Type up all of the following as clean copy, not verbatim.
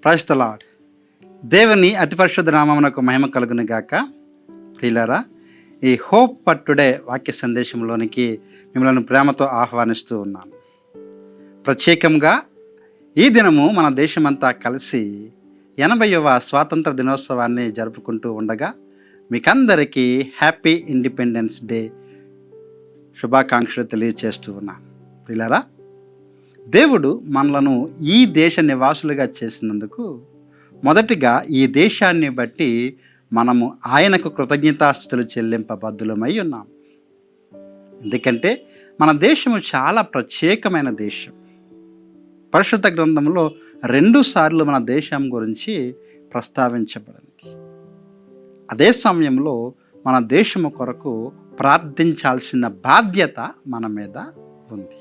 Praise the lord. దేవుని అతి పరిశుద్ధ నామమునకు మహిమ కలుగును గాక. ప్రియులారా, ఈ హోప్ ఫర్ టుడే వాక్య సందేశంలోనికి మిమ్మల్ని ప్రేమతో ఆహ్వానిస్తూ ఉన్నాను. ప్రత్యేకంగా ఈ దినము మన దేశమంతా కలిసి 80వ స్వాతంత్ర దినోత్సవాన్ని జరుపుకుంటూ ఉండగా మీకందరికీ హ్యాపీ ఇండిపెండెన్స్ డే శుభాకాంక్షలు తెలియచేస్తూ ఉన్నాను. ప్రియులారా, దేవుడు మనలను ఈ దేశ నివాసులుగా చేసినందుకు మొదటిగా ఈ దేశాన్ని బట్టి మనము ఆయనకు కృతజ్ఞతాస్తుతులు చెల్లింపబద్దులమై ఉన్నాం. ఎందుకంటే మన దేశము చాలా ప్రత్యేకమైన దేశం. పరిశుద్ధ గ్రంథంలో 2 సార్లు మన దేశం గురించి ప్రస్తావించబడింది. అదే సమయంలో మన దేశము కొరకు ప్రార్థించాల్సిన బాధ్యత మన మీద ఉంది.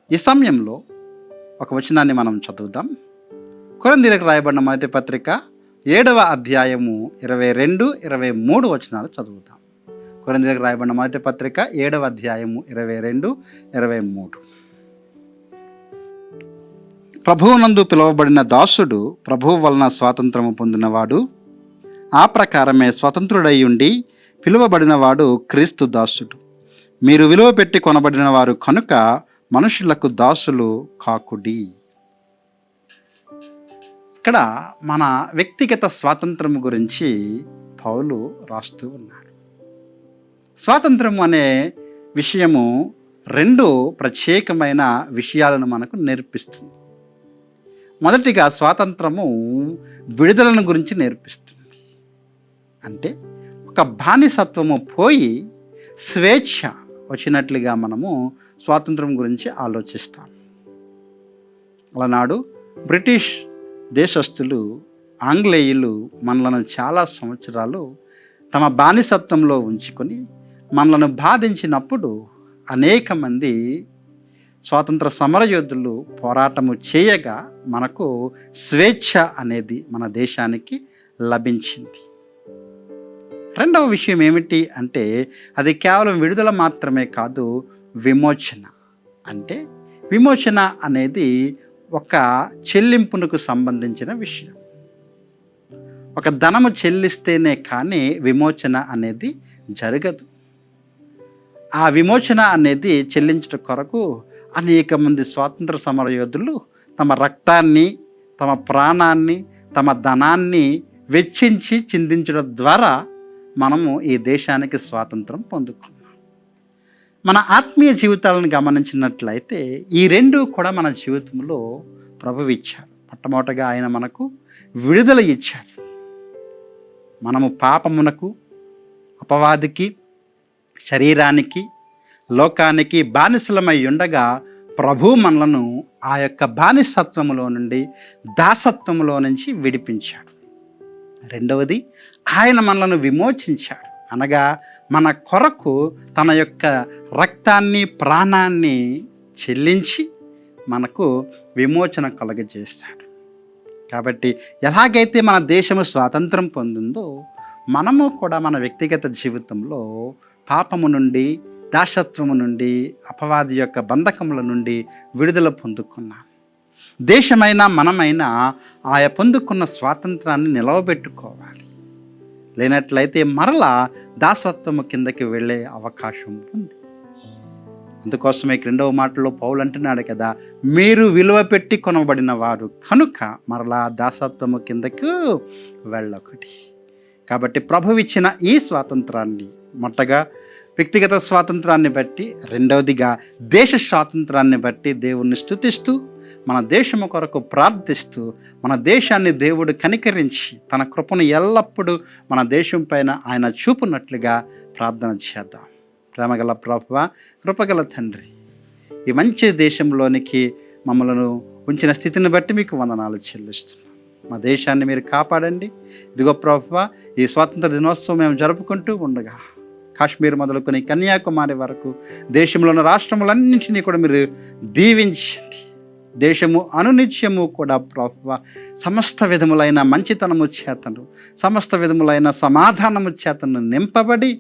ఈ సమయంలో ఒక వచనాన్ని మనం చదువుదాం. కొరింథీయులకు రాయబడిన మొదటి పత్రిక 7వ అధ్యాయము 22, 23 వచనాలు చదువుతాం. కొరింథీయులకు రాయబడిన మొదటి పత్రిక 7వ అధ్యాయము 22, 23. ప్రభువునందు పిలువబడిన దాసుడు ప్రభువు వలన స్వాతంత్రము పొందినవాడు, ఆ ప్రకారమే స్వతంత్రుడై ఉండి పిలువబడినవాడు క్రీస్తు దాసుడు. మీరు విలువ పెట్టి కొనబడిన వారు కనుక మనుషులకు దాసులు కాకుడి. ఇక్కడ మన వ్యక్తిగత స్వాతంత్రము గురించి పౌలు రాస్తూ ఉన్నాడు. స్వాతంత్రము అనే విషయము 2 ప్రత్యేకమైన విషయాలను మనకు నేర్పిస్తుంది. మొదటిగా స్వాతంత్రము విడుదలను గురించి నేర్పిస్తుంది. అంటే ఒక బానిసత్వము పోయి స్వేచ్ఛ వచ్చినట్లుగా మనము స్వాతంత్రం గురించి ఆలోచిస్తాం. అలనాడు బ్రిటిష్ దేశస్థులు, ఆంగ్లేయులు మనలను చాలా సంవత్సరాలు తమ బానిసత్వంలో ఉంచుకొని మనలను బాధించినప్పుడు అనేక మంది స్వాతంత్ర సమరయోధులు పోరాటము చేయగా మనకు స్వేచ్ఛ అనేది మన దేశానికి లభించింది. రెండవ విషయం ఏమిటి అంటే అది కేవలం విడుదల మాత్రమే కాదు, విమోచన. అంటే విమోచన అనేది ఒక చెల్లింపునకు సంబంధించిన విషయం. ఒక ధనము చెల్లిస్తేనే కానీ విమోచన అనేది జరగదు. ఆ విమోచన అనేది చెల్లించడం కొరకు అనేక మంది స్వాతంత్ర సమరయోధులు తమ రక్తాన్ని, తమ ప్రాణాన్ని, తమ ధనాన్ని వెచ్చించి చిందించడం ద్వారా మనము ఈ దేశానికి స్వాతంత్రం పొందుకున్నాం. మన ఆత్మీయ జీవితాలను గమనించినట్లయితే ఈ 2 కూడా మన జీవితంలో ప్రభువు ఇచ్చారు. మొట్టమొదటిగా ఆయన మనకు విడుదల ఇచ్చారు. మనము పాపమునకు, అపవాదికి, శరీరానికి, లోకానికి బానిసలమై ఉండగా ప్రభు మనలను ఆ యొక్క బానిసత్వములో నుండి, దాసత్వములో నుంచి విడిపించాడు. రెండవది, ఆయన మనలను విమోచించాడు. అనగా మన కొరకు తన యొక్క రక్తాన్ని, ప్రాణాన్ని చెల్లించి మనకు విమోచన కలుగజేశాడు. కాబట్టి ఎలాగైతే మన దేశము స్వాతంత్రం పొందిందో మనము కూడా మన వ్యక్తిగత జీవితంలో పాపము నుండి, దాసత్వము నుండి, అపవాది యొక్క బంధకముల నుండి విడుదల పొందుకున్నాం. దేశమైనా మనమైనా ఆయా పొందుకున్న స్వాతంత్రాన్ని నిలవబెట్టుకోవాలి. లేనట్లయితే మరలా దాసత్వము కిందకి వెళ్ళే అవకాశం ఉంది. అందుకోసమే 2వ మాటలో పౌలు అంటున్నాడు కదా, మీరు విలువ పెట్టి కొనబడిన వారు కనుక మరలా దాసత్వము కిందకు వెళ్ళొకటి. కాబట్టి ప్రభువు ఇచ్చిన ఈ స్వాతంత్రాన్ని మొట్టగా వ్యక్తిగత స్వాతంత్రాన్ని బట్టి, రెండవదిగా దేశ స్వాతంత్రాన్ని బట్టి దేవుణ్ణి స్తుతిస్తూ, మన దేశము కొరకు ప్రార్థిస్తూ, మన దేశాన్ని దేవుడు కనికరించి తన కృపను ఎల్లప్పుడూ మన దేశం పైన ఆయన చూపునట్లుగా ప్రార్థన చేద్దాం. ప్రేమగల ప్రభువా, కృపగల తండ్రి, ఈ మంచి దేశంలోనికి మమ్మల్ని ఉంచిన స్థితిని బట్టి మీకు వందనాలు చెల్లిస్తున్నాం. మా దేశాన్ని మీరు కాపాడండి. ఇదిగో ప్రభువా, ఈ స్వాతంత్ర దినోత్సవం మేము జరుపుకుంటూ ఉండగా కాశ్మీర్ మొదలుకొని కన్యాకుమారి వరకు దేశంలో ఉన్న రాష్ట్రములన్నింటినీ కూడా మీరు దీవించండి. దేశము అనునిత్యము కూడా ప్రభువా సమస్త విధములైన మంచితనము చేతను, సమస్త విధములైన సమాధానము చేతను నింపబడి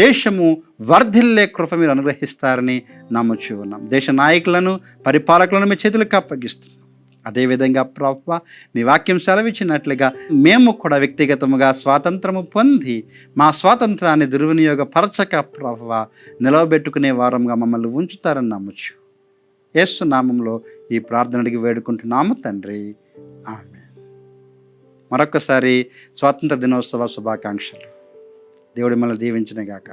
దేశము వర్ధిల్లే కృప మీరు అనుగ్రహిస్తారని నమ్ముచూ ఉన్నాం. దేశ నాయకులను, పరిపాలకులను మీ చేతులకు అప్పగిస్తున్నాం. అదేవిధంగా ప్రభువా, నీ వాక్యం సెలవిచ్చినట్లుగా మేము కూడా వ్యక్తిగతముగా స్వాతంత్రము పొంది మా స్వాతంత్రాన్ని దుర్వినియోగపరచక ప్రభువా నిలవబెట్టుకునే వారంగా మమ్మల్ని ఉంచుతారని నమ్మచ్చు. యేసు నామంలో ఈ ప్రార్థన అడిగి వేడుకుంటున్నాము తండ్రి, ఆమేన్. మరొకసారి స్వాతంత్ర దినోత్సవ శుభాకాంక్షలు. దేవుడి మనల్ని దీవించును గాక.